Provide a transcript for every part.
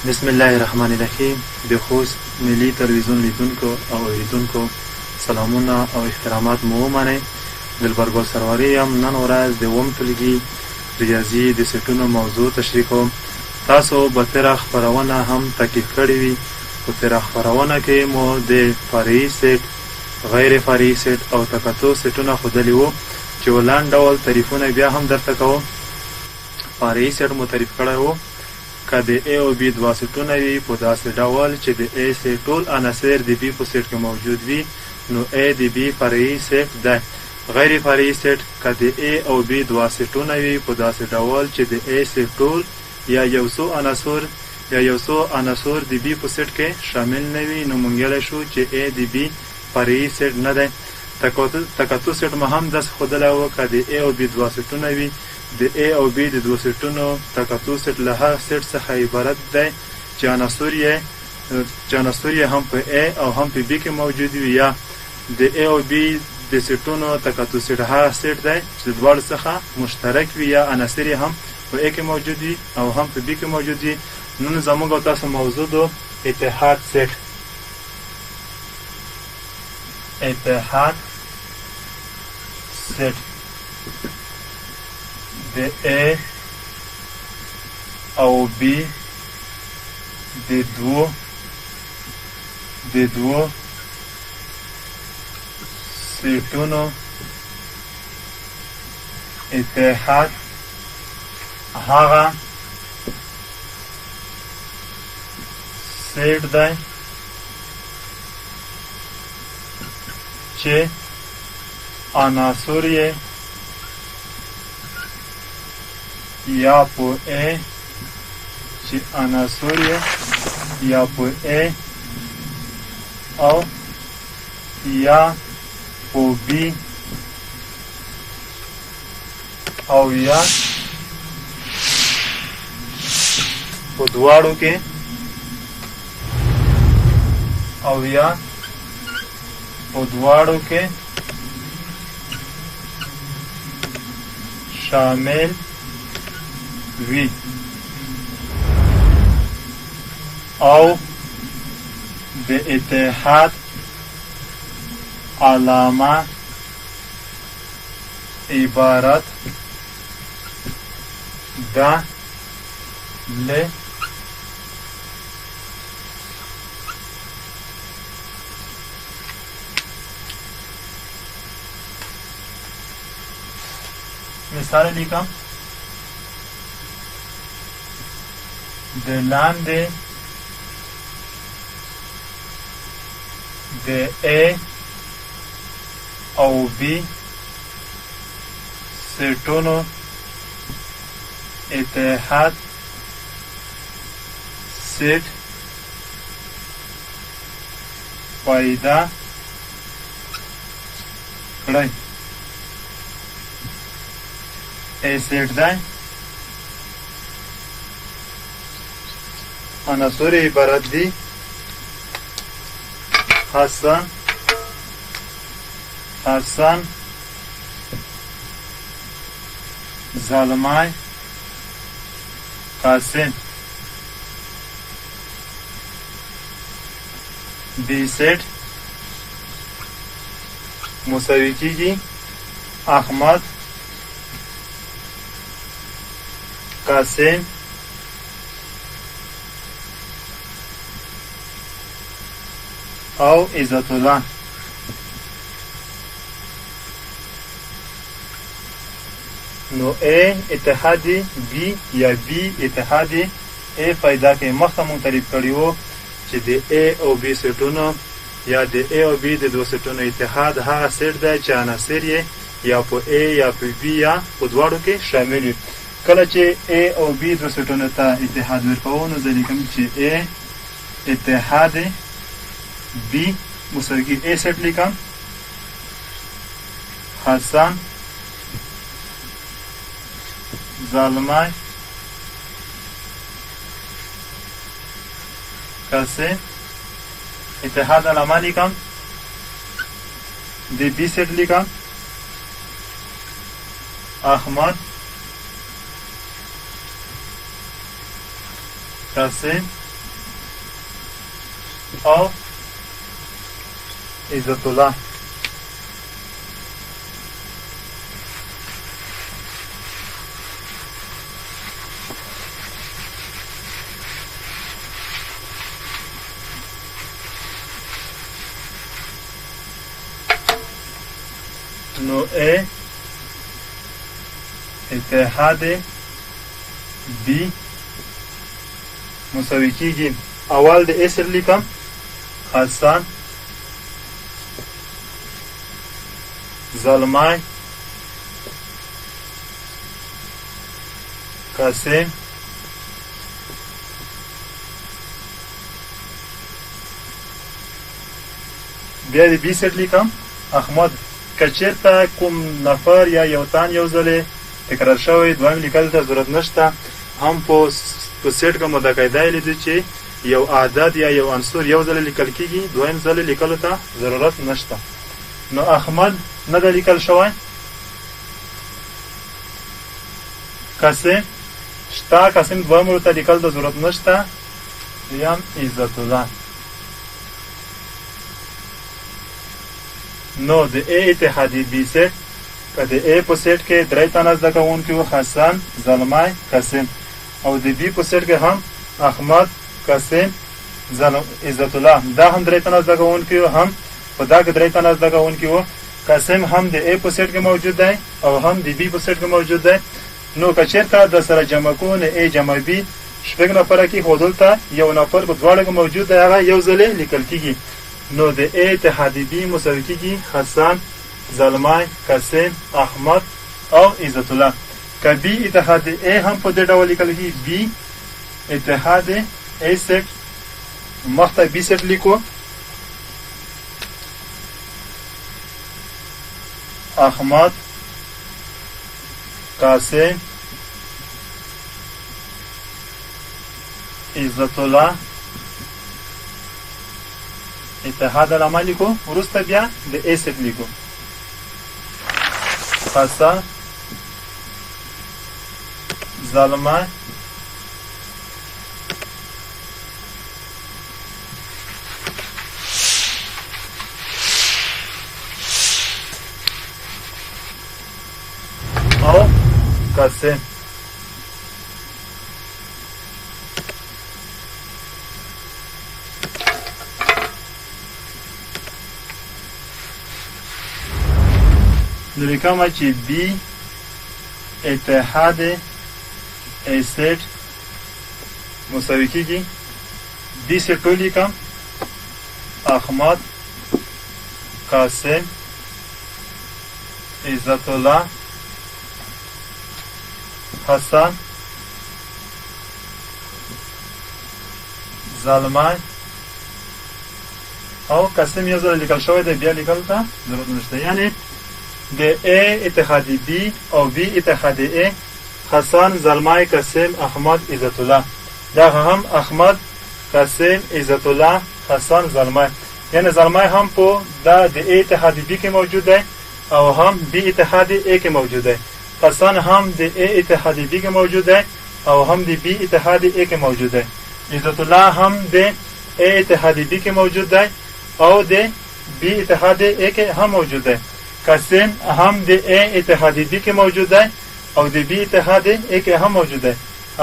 بسم الله الرحمن الرحیم. د خوست ملي تلویزیون لیدونکو او اوریدونکو سلامونه او احترامات مو ومنئ. دلبرګل سرواري یم. نن ورځ د اووم ټولګي ریاضي د سیټونو موضوع تشریح کوم. تاسو به تېره خپرونه هم تعقیب کړې وي. په تېره خپرونه کې مو د فرعي سیټ، غیر فرعي سیټ او تکتو سیټونه ښودلي وو چې ولنډ ډول تعریفونه بیا هم درته کوم. فرعي سیټ مو تعریف کړی وو که د A او B دوه سیټونه وي په داسې ډول چې د A سیټ ټول عناصر د B په سیټ کې موجود وي، نو A د B فرعي سیټ ده. غیر فرعي سیټ که د A او B دوه سیټونه وي په داسې ډول چې د A سیټ ټول یا یو څو عناصر د B په سیټ کې شامل نه وي، نو موږ ویلی شو چې A د B فرعي سیټ نه دی. تکتو سیټ مو هم داسې ښودلی وو که د A او B دوه سیټونه وي، د A او B د دوه سیټونو تکتو سیټ له هغه سیټ څخه عبارت دی چې عناصر یې هم په A او هم په B کې موجود وي، یا د A او B د سیټونو تکتو سیټ هغه سیټ دی چې د دواړو څخه مشترک وي، یا عناصر یې هم په A کې موجود وي او هم په B کې موجود وي. نن زموږ او تاسو موضوع د اتحاد سیټ. اتحاد سیټ د A او B د دوو سیټونو اتحاد هغه سیټ دی چې عناصر یې یا په A او یا په B او یا په دواړو کې شامل وي او د اتحاد علامه عبارت ده له مثال لیکم. د لاندې د A او B سیټونو اتحاد سیټ پیدا کړئ. A سیټ دی، عناصر عبارت دي حسن، زلمای، قاسم. B سیټ مساوي کیږي احمد، قاسم، او عزت الله. نو A اتحاد B یا B اتحاد A پیدا کې مخکې مونږ تعریف کړي وو چې د A او B سیټونو یا د A او B د دوه سیټونو اتحاد هغه سیټ دی چې عناصر یې یا په A یا په B یا په دواړو کې شامل وي. کله چې A او B دوه سیټونو ته اتحاد ورکوو، نو زه لیکم چې A اتحاد B مساوي A سیټ لیکم حسن، زلمای، کسی اتحاد علامه لیکم، دی بی سیٹ لیکم، احمد، کسی او عزت الله. نو A اتحاد B مساوي کیږي اول د A سره لیکم حسن زلمای قاسم بیا د B سره لیکم احمد. کچیرته کوم نفر یا یو تن یو ځل تکرار شوی دویم لیکل ته ضرورت نشته. هم په سیټ کې متقاعده لیدل چې یو عدد یا یو عنصر یو ځل لیکل کیږي دویم ځل لیکلو ته ضرورت نشته. نو احمد نه د لیکل شوی. قاسم شته قاسم دویم ورته لیکل ته ضرورت نشته. یم عزت الله. نو د A اتحادی B سیټ که د A په سیټ کې درې تنه زده کوونکي وو حسن زلمای قاسم او د B په سیټ کې هم احمد قاسم عزت الله دا هم درې تنه زده کوونکي وو هم په دا کې درې تنه زده کوونکي وو. قاسم هم د A په سیټ کې موجود دی او هم د B په سیټ کې موجود دی. نو که چېرته د سره جمع کونه A جمع B شپږ نفره کې خو دلته یو نفر په دواړو کې موجود دی هغه یو ځل لیکل کیږي. نو د A اتحادی B مساوي کیږي حسن زلمای قاسم احمد او عزت الله. که B اتحاد A هم په دې ډول لیکل کیږي B اتحاد A سیټ مخته B سیټ لیکو احمد قاسم عزت الله اتحاد علامه لیکو وروسته بیا د A سیټ لیکو حسن زلمه او قاسم. نو لیکم چې B اتحاد A سیټ مساوي کیږي B سیټ لیکم احمد قاسم عزت الله حسن زلمای او قاسم یو ځل لیکل شوی دی بیا لیکل ته ضرورت نشته. یعنی د A اتحادی B او B اتحادی A حسن زلمای قاسم احمد عزت الله دا هم احمد قاسم عزت الله حسن زلمای. یعنی زلمای هم په د A اتحادی B کې موجود دی او هم B اتحادی A کې موجود دی. حسن هم د A اتحادی B کې موجود دی او هم د B اتحادی A کې موجود دی. عزت الله هم د A اتحادی B کې موجود دی او د B اتحادی A کې هم موجود دی. قاسم هم د A اتحادی B کې موجود دی او د B اتحادی A کې هم موجود دی.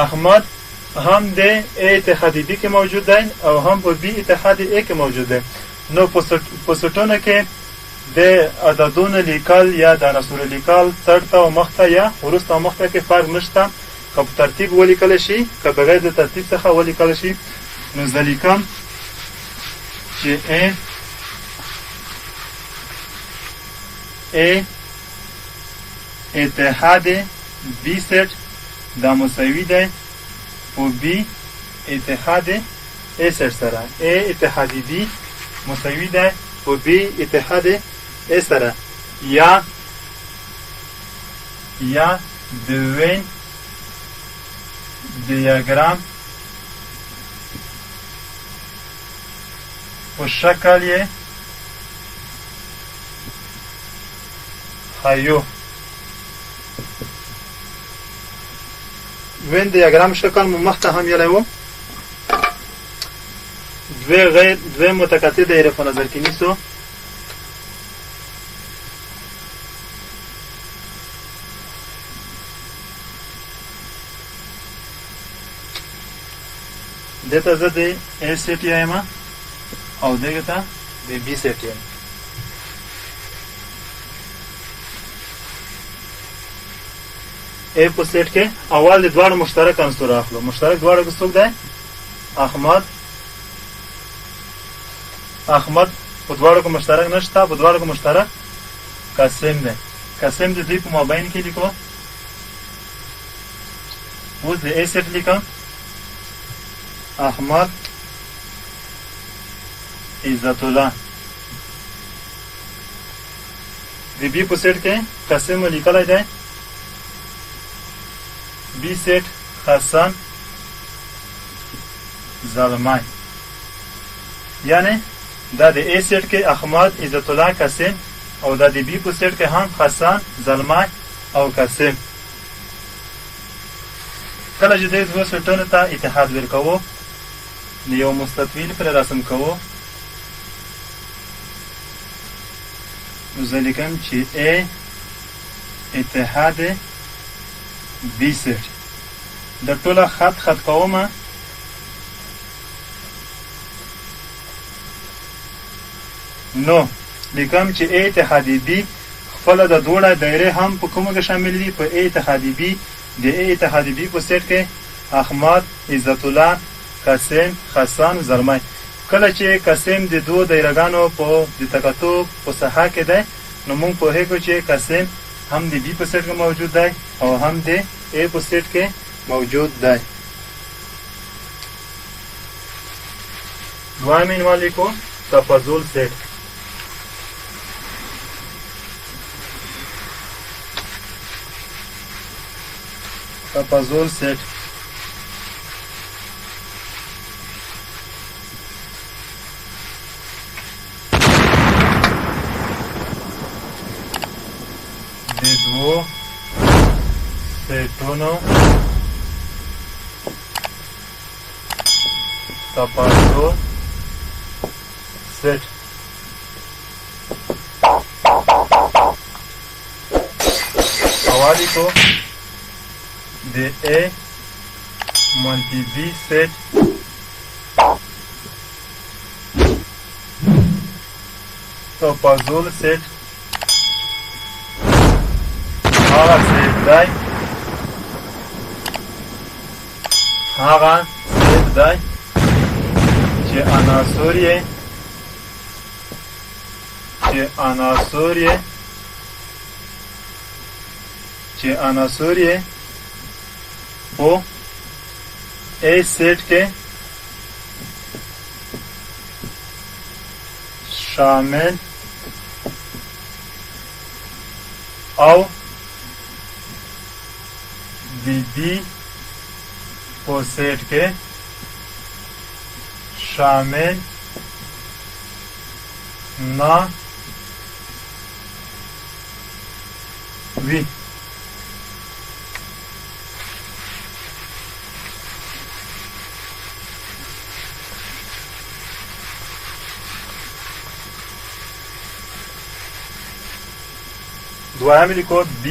احمد هم د A اتحادی B کې موجود دی او هم په B اتحادی A کې موجود دی. نو په سټونه کې د عددونو لیکل یا د عناصرو لیکل څرته او مخته یا وروسته او مخته کې فرق نشته. که په ترتیب ولیکل شي که بغیر د ترتیب څخه ولیکل شي. نو زه لیکم چې A اتحاد B سیټ دا مساوي دی په B اتحاد A سیټ سره. A اتحادی B مساوي دی په B اتحاد A سره یا د وین دیاگرام په شکل یې ښایو. وین دیاگرام شکل مو مخته هم یلی وم. دوی متقاطع دایره په نظر کې نیسو. دته زه د A سیټ یم او دغه ته د B سیټ یم. A په سیټ کې اول د دواړو مشترک عنصر اخلو. مشترک دواړو کې څوک دی؟ احمد په دواړو کې مشترک نشته، په دواړو کې مشترک قاسم دی. قاسم د دوی په مابین کې لیکو. اوس د A سیټ لیکم. احمد عزت الله. د B په سیټ کې قاسم لیکلی دی. B سیټ حسن زلمای. یعنی دا د A سیټ کې احمد عزت الله قاسم او دا د B په سیټ کې هم حسن زلمای او قاسم. کله چې د دوه سیټونو ته اتحاد ورکوو د یو مستطیل پر رسم کوو، نو زه لیکم چې A اتحاد B سیټ. د ټوله خط کوم. نو لیکم چې A اتحاد B خپل د دوړه دایره هم په کومه کې شامل دي؟ په A اتحاد B. د A اتحاد B په سیټ کې احمد عزت الله قاسم حسن زلمای. کله چې قاسم د دوه دایرهګانو په د تقاطع په ساحه کې دی، نو موږ پوهیږو چې قاسم هم د B په سیټ کې موجود دی او هم د A په سیټ کې موجود دی. دویم عنوان لیکو تفاضل سیټ. تفاضل سیټ د دوو سیټونو تفاضل سیټ. اوالی کو د A منفی B سیټ تفاضل سیټ هغه سیټ دی چې عناصر یې په A سیټ کې شامل او د B په سیټ کې شامل نه وي. دویم لیکو B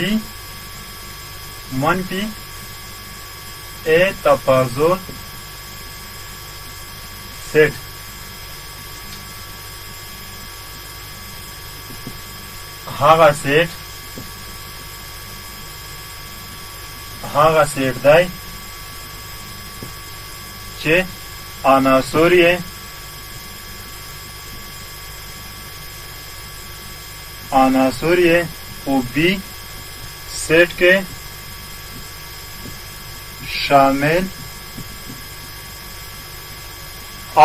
منفی A تفاضل سیټ. هغه سیټ دی چې عناصر یې په B سیټ کې شامل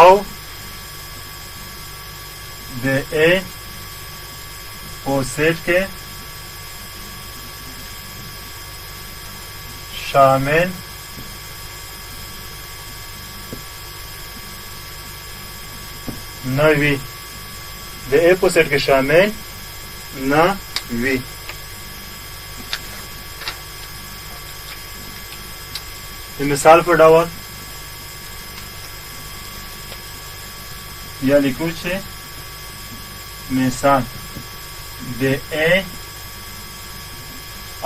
او د A په سیټ کې شامل نه وي. د A په سیټ کې شامل نه وي. د مثال په ډول یا لیکو چې مثال د A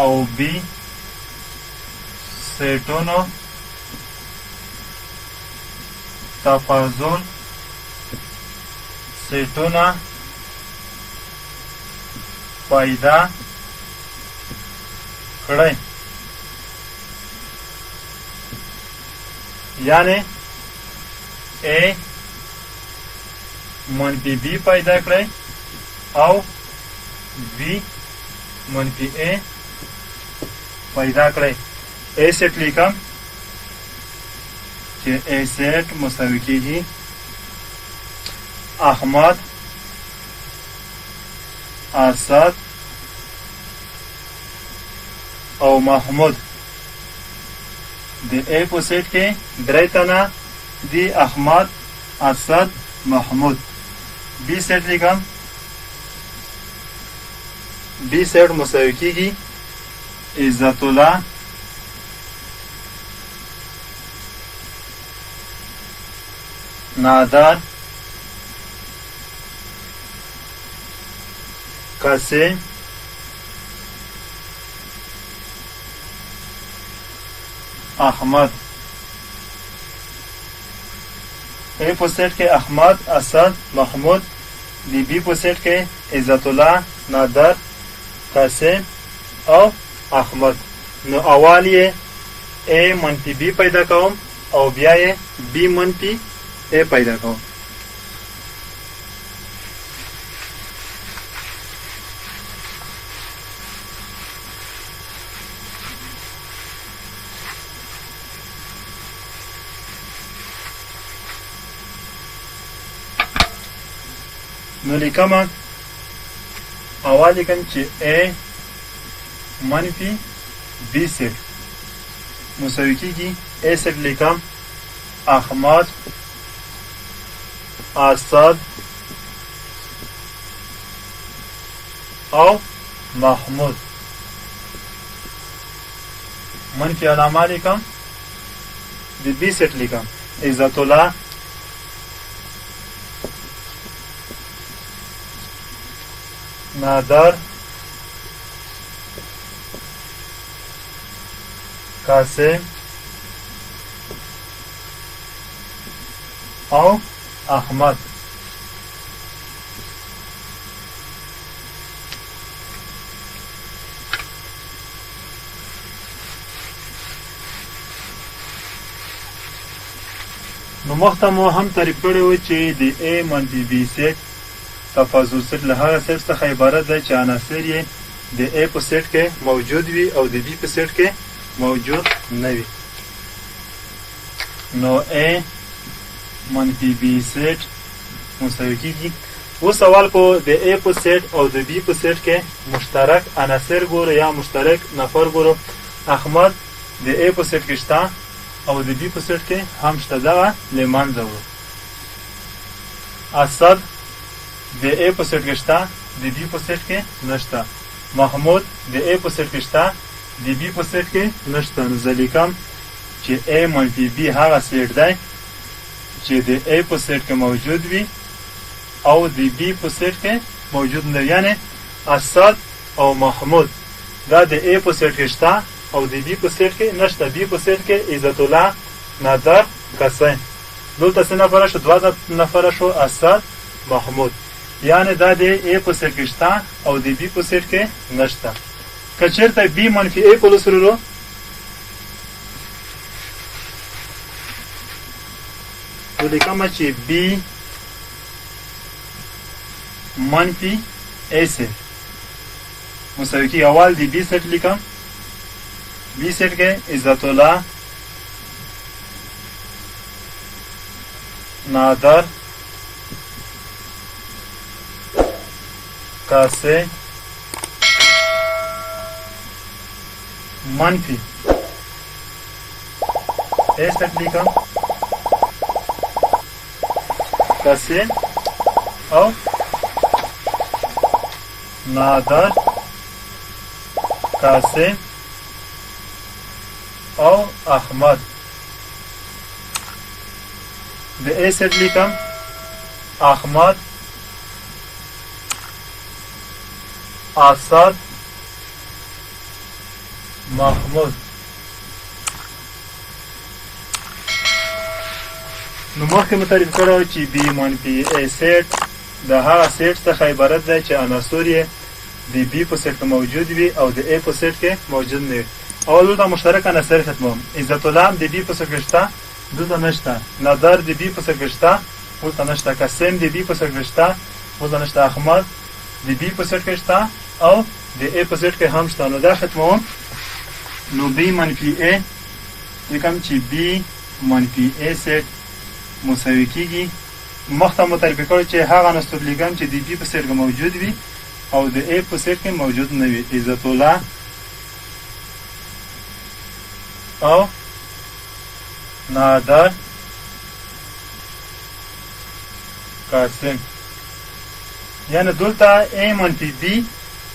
او B سیټونو تفاضل سیټونه پیدا کړئ. یعنی A منفی B پیدا کړئ او B منفی A پیدا کړئ. A سیټ لیکم چې A سیټ مساوي کیږي احمد، اسد او محمود. د A په سیټ کې درې تنه دي، احمد، اسد، محمود. B سیټ لیکم. B سیټ مساوي کیږي عزت الله، نادر، قاسم، احمد. A په سیټ کې احمد، اسد، محمود. د B په سیټ کې عزت الله، نادر، قاسم او احمد. نو اول یې A منفی B پیدا کوم او بیا یې B منفی A پیدا کوم. نو لیکم اول لیکم چې A منفی B سیټ مساوي کیږي A سیټ لیکم احمد، اسد او محمود. منفی علامه لیکم د B سیټ لیکم عزت الله، نادر، قاسم او احمد. نو مخته مو هم تعریف کړی و چې د A منفی B سیټ تفاضل سیټ له هغه سیټ څخه عبارت دی چې عناصر یې د A په سیټ کې موجود وي او د B په سیټ کې موجود نه وي. نو A منفی B سیټ مساوي کیږي. اوس اول کو د A په سیټ او د B په سیټ کې مشترک عناصر ګورو یا مشترک نفر ګورو. احمد د A په سیټ کې شته او د B په سیټ کې هم شته، دغه له منځه وړو. اسد د A په سیټ کې شته، د B په سیټ کې نشته. محمود د A په سیټ کې شته، د B په سیټ کې نشته. نو زه لیکم چې A منفی B هغه سیټ دی چې د A په سیټ کې موجود وي او د B په سیټ کې موجود نه. یعنی اسد او محمود دا د A په سیټ کې شته او د B په سیټ کې نشته. B په سیټ کې عزت الله، نادر، قاسم. دلته څه نفره شو؟ دوه نفره شو، اسد، محمود. یعنی دا د A په سیټ کې شته او د B په سیټ کې نشته. که چېرته B منفي A په لوس ورو نو لیکم چې B منفي A سیټ مساوي کیږي. اول د B سیټ لیکم. B سیټ کې عزت الله، نادر، قاسم، منفی A سیټ لیکم. قاسم او نادر، قاسم او احمد. د A سیټ لیکم احمد، اسد، محمود. نو مخکې مو تعریف کړی چې بي منفي A سیټ د هغه سیټ څخه عبارت دی چې عناصر یې د بي په سیټ کې موجود وي او د A په سیټ کې موجود نه وي. اول دلته مشترک عناصر ختموم. عزت الله د بي په سیټ کې شته، دلته نشته. نادر د بي په سیټ کې شته، دلته نشته. قاسم د بي په سیټ کې شته، دلته نشته. احمد د بي په سیټ کې شته او د A په سیټ کې هم شته. نو دا ختموم. نو بي منفي A کوم چې بي منفي A سیټ مساوي کیږي. مخته مو تعریف کړی چې هغه عناصر لیکم چې د بي په سیټ کې موجود وي او د A په سیټ کې موجود نه وي. عزت الله او نادر، قاسم. یعنی دلته A منفي B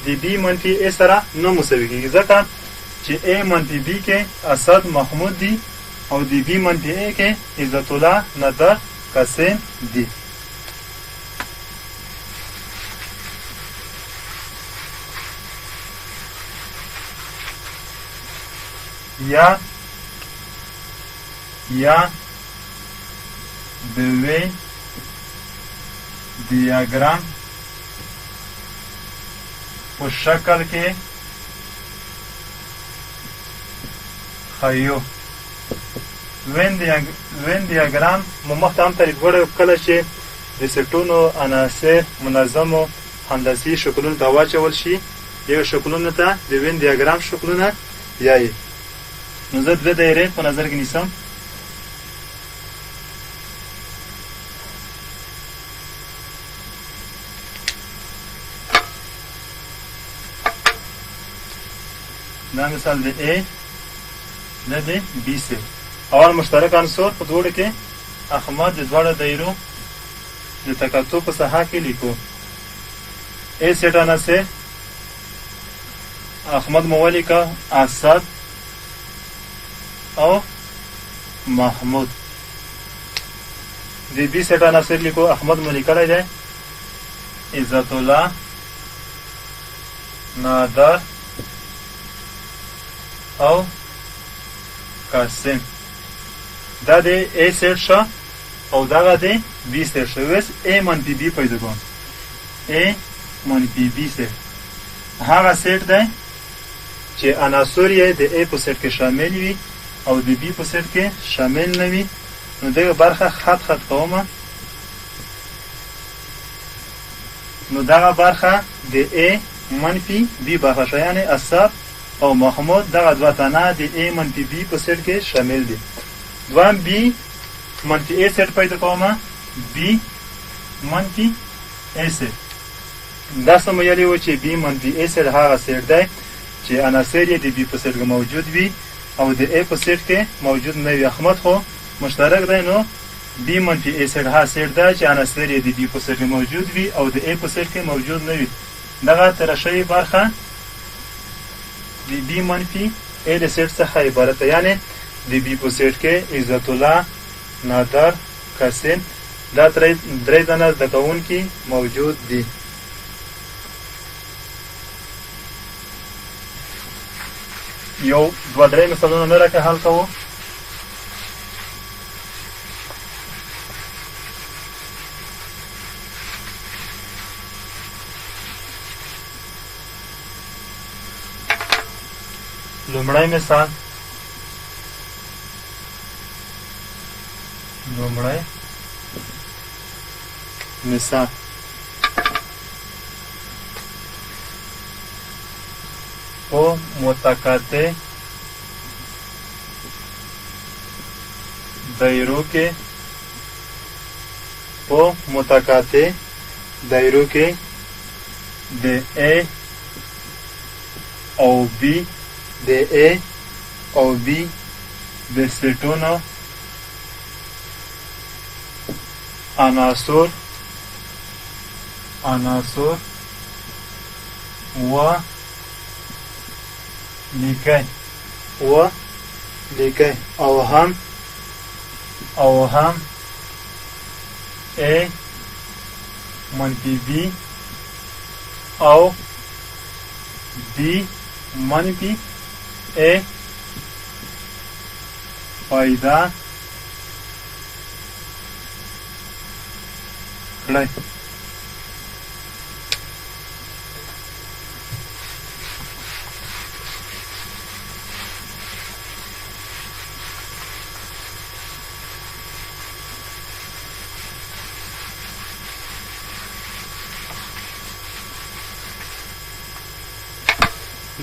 د B منفي A سره نه مساوي کیږي ځکه چې A منفي B کې اسد، محمود دي او د B منفي A کې عزت الله، نادر، قاسم دي. یا د وی دیاګرام په شکل کې ښیو. وین دیاګرام مو مخته هم تعریف کړی کله چې د سیټونو عناصر منظمو هندسي شکلونو ته واچول شي. یو شکلونو ته د وین دیاګرام شکلونه یایي. نو زه دوه دایرې په نظر کې نیسم. دا مثال د A دا د B سیټ. اول مشترک عنصر په دوړو کې احمد د دواړو دایرو د تکاتو په ساحه کې لیکو. A سیټ عناصر احمد مو ولیکه، اسد او محمود. د B سیټ عناصر لیکو. احمد مو لیکلی دی، عزت الله، نادر او قاسم. دا د A سیټ شو او دغه د B سیټ شو. اوس A منفي B پیدا کوم. A منفي B سیټ هغه سیټ دی چې عناصر یې د A په سیټ کې شامل وي او د B په سیټ کې شامل نه وي. نو دغه برخه خط کومه. نو دغه برخه د A منفي B برخه شو. یعنی اسد او محمود دغه دوه تنه د A منفي B په سیټ کې شامل دي. دوام B منفي A سیټ پیدا کومه. B منفي A سیټ دا سمویلی و چې B منفي A سیټ هغه سیټ دی چې عناصر یې د B په سیټ کې موجود وي او د A په سیټ کې موجود نه وي. احمد خو مشترک دی. نو B منفي A سیټ هغه سیټ دی چې عناصر یې د B په سیټ کې موجود وي او د A په سیټ کې موجود نه وي. دغه ترشحي برخه د B منفي A د سیټ څخه عبارت ده. یعنی د B په سیټ کې عزت الله، نادر، قاسم دا درې تنه زده کوونکي موجود دي. یو دوه درې مثالونه نه راکړه حل کوو. لومړی مثال. او متقاطع دایرو کې د A او B د سیټونو عناصر و لیکئ او هم A منفی بی او بی منفی ا پیدا کړئ.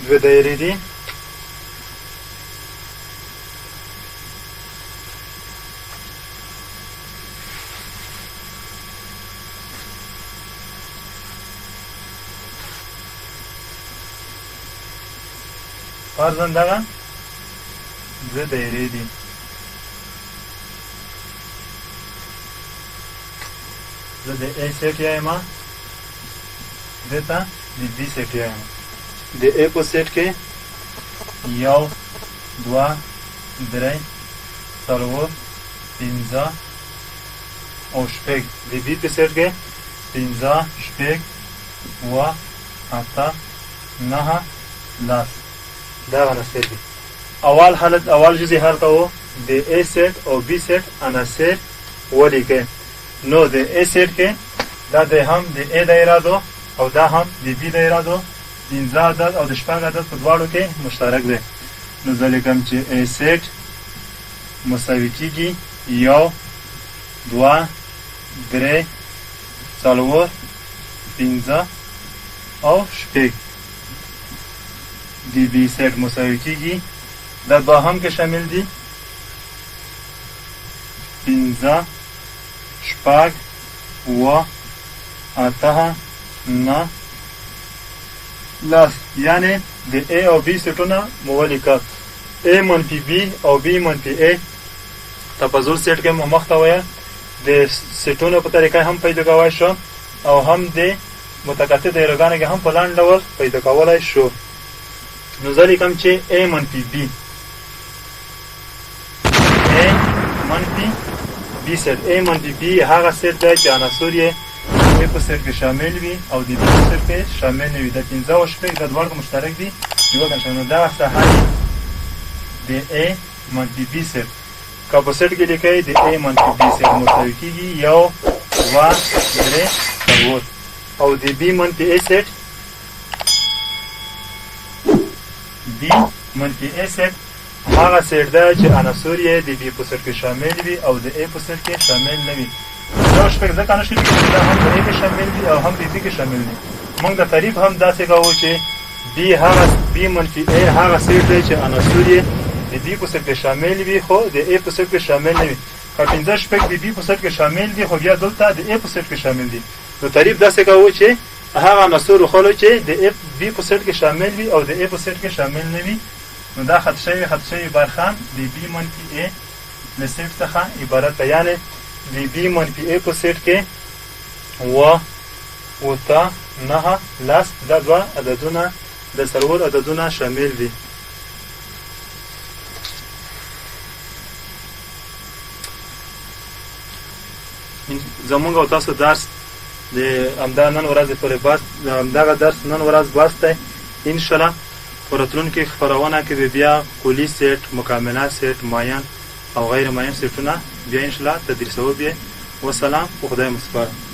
دوه دایرې دي. فرضاً دغه دوه دایرې دي. زه د A سیټ یم، دته د B سیټ یم. د A په سیټ کې 1 2 3 4 5 او شپږ. د B په سیټ کې 5 شپږ 7 8 9 10. دا عناصر دي. اول حالت اول جزء هر ته د A سیټ او B سیټ عناصر ولیکئ. نو د A سیټ کې دا د هم د A دایره ده او دا هم د B دایره ده. 15 عدد او د شپږ عدد په دواړو کې مشترک دی. نو زه لیکم چې A سیټ مساوي کېږي 1 2 3 4 5 او شپږ. د B سیټ مساوي کېږي دا دوه هم کې شامل دي 15 شپږ 7 8 9 10. یعنی د A او B سیټونه مو ولیکه. A منفي B او B منفي A تپازول سیټ کې مو مخته وایه د سیټونو په طریقه هم پیدا کولی شو او هم د متقاطع دایرهګانو کې هم په لاندې ډول پیدا کولی شو. نو زه لیکم چې A منفي B A منفي B سیټ. A منفي B هغه سیټ دی چې عناصر یې A په سیټ کې شامل وي او د B په سیټ کې شامل نه وي. د 15 او شپږ د دواړو مشترک دي یوه کنشن. نو دغه ساحه د A منفي B سیټ که په سیټ کې لیکئ د A منفي B سیټ مساوي کېږي 1 2 3 4 او د B منفي A سیټ B منفي A سیټ هغه سیټ دی چې عناصر یې د B په سیټ کې شامل وي او د A په سیټ کې شامل نه وي. دا شپږ ځکه نشي لیکلی دا هم د A کې شامل دي او هم د B کې شامل دي. موږ د تعریف هم داسې کوو چې B منفي A هغه سیټ دی چې عناصر یې د B په سیټ کې شامل وي خو د A په سیټ کې شامل نه وي. که 15 شپږ د B په سیټ کې شامل دي خو بیا دلته د A په سیټ کې شامل دي. نو تعریف داسې کوو چې هغه عناصر وښولو چې د B په سیټ کې شامل وي او د A په سیټ کې شامل نه وي. نو دا خط شوي برخه د B منفي A له سیټ څخه عبارت ده. یعنې د B منفي A په سیټ کې 7 8 9 10 دا دوه عددونه د څلور عددونه شامل دي. زمونږ او تاسو درس د همدا نن ورځې پورې بس همدغه درس نن ورځ بس دی. انشاءالله په راتلونکي خپرونه کې به بیا کلي سیټ، مکمله سیټ، معین او غیر معین سیټونه بیا انشاءالله تدریسوو. بیا وسلام، په خدای مو سپارم.